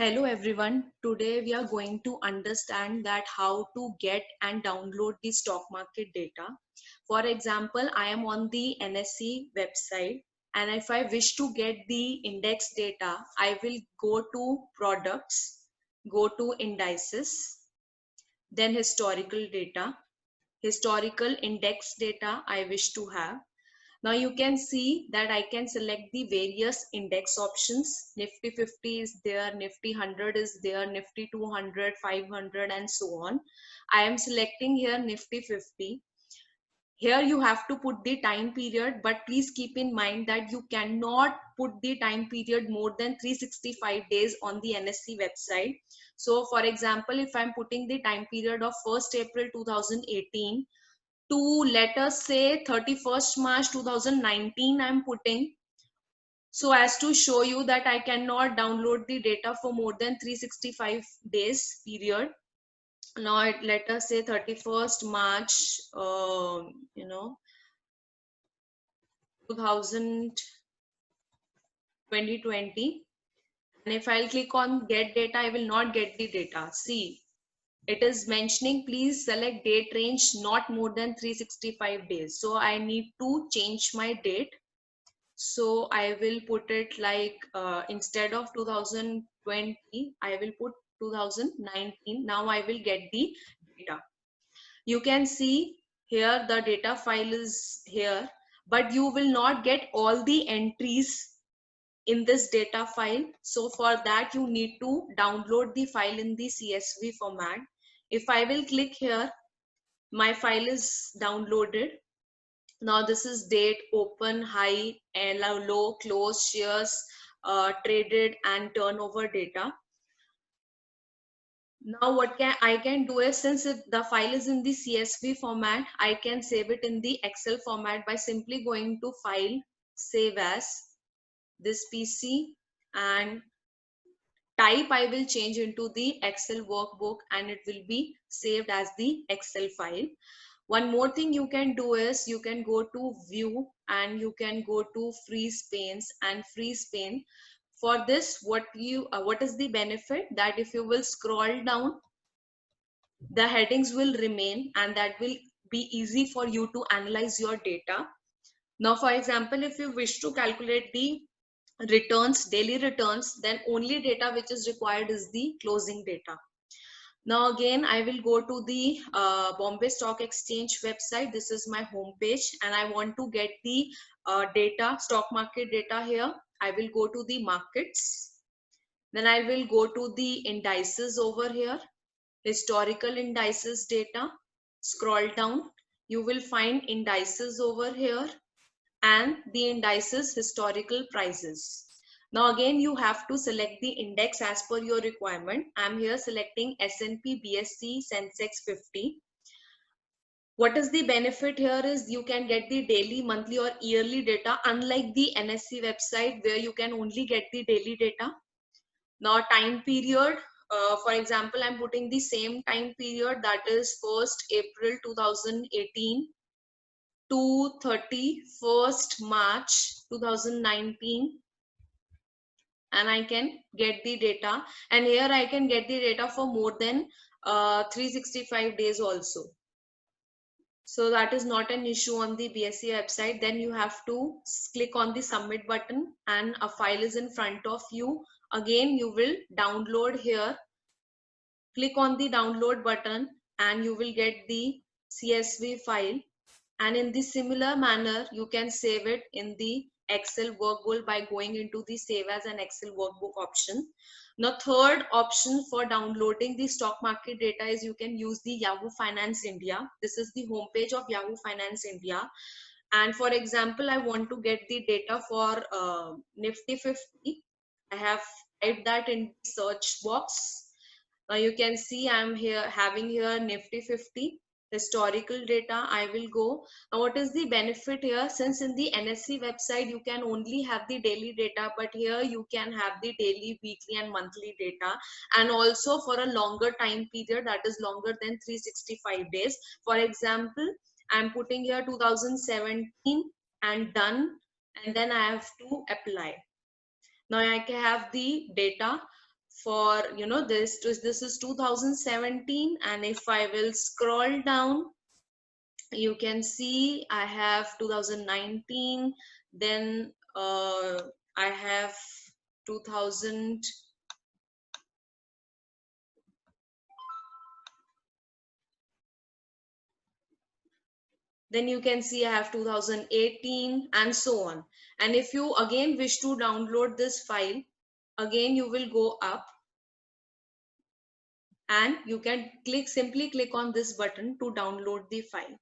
Hello everyone. Today we are going to understand that how to get and download the stock market data. For example, I am on the NSE website, and if I wish to get the index data, I will go to products, go to indices, then historical data, historical index data I wish to have. Now you can see that I can select the various index options. Nifty 50 is there, Nifty 100 is there, Nifty 200, 500 and so on. I am selecting here Nifty 50. Here you have to put the time period, but please keep in mind that you cannot put the time period more than 365 days on the NSE website. So for example, if I'm putting the time period of 1st April 2018 to, let us say, 31st March 2019 I'm putting, so as to show you that I cannot download the data for more than 365 days period. Now let us say 31st March 2020, and if I'll click on get data, I will not get the data. See, it is mentioning please select date range not more than 365 days. So I need to change my date. So I will put it like instead of 2020, I will put 2019. Now I will get the data. You can see here the data file is here, but you will not get all the entries in this data file. So for that you need to download the file in the CSV format. If I will click here, my file is downloaded. Now this is date, open, high, and low, close, shares, traded and turnover data. Now what I can do is, since the file is in the CSV format, I can save it in the Excel format by simply going to File, Save As, this PC, and type I will change into the Excel workbook, and it will be saved as the Excel file. One more thing you can do is you can go to view and you can go to freeze panes and freeze pane. For this, what is the benefit? That if you will scroll down, the headings will remain, and that will be easy for you to analyze your data. Now, for example, if you wish to calculate the returns, daily returns, then only data which is required is the closing data. Now again, I will go to the Bombay Stock Exchange website. This is my home page, and I want to get the data, stock market data here. I will go to the markets. Then I will go to the indices over here, historical indices data. Scroll down. You will find indices over here and the indices historical prices. Now again, you have to select the index as per your requirement. I'm here selecting S&P BSE Sensex 50. What is the benefit here is you can get the daily, monthly or yearly data, unlike the NSE website where you can only get the daily data. Now time period, for example, I'm putting the same time period, that is 1st April 2018 to 31st March 2019, and I can get the data, and here I can get the data for more than 365 days also. So that is not an issue on the BSE website. Then you have to click on the submit button and a file is in front of you. Again, you will download here. Click on the download button and you will get the CSV file. And in the similar manner, you can save it in the Excel workbook by going into the Save as an Excel workbook option. Now, third option for downloading the stock market data is you can use the Yahoo Finance India. This is the homepage of Yahoo Finance India. And for example, I want to get the data for Nifty 50. I have typed that in the search box. Now you can see I'm here having here Nifty 50 historical data. I will go. Now what is the benefit here? Since in the NSE website you can only have the daily data, but here you can have the daily, weekly and monthly data, and also for a longer time period, that is longer than 365 days. For example, I'm putting here 2017 and done, and then I have to apply. Now I can have the data for, you know, this is 2017, and if I will scroll down, you can see I have 2019, then I have 2000, then you can see I have 2018 and so on. And if you again wish to download this file, again you will go up and you can simply click on this button to download the file.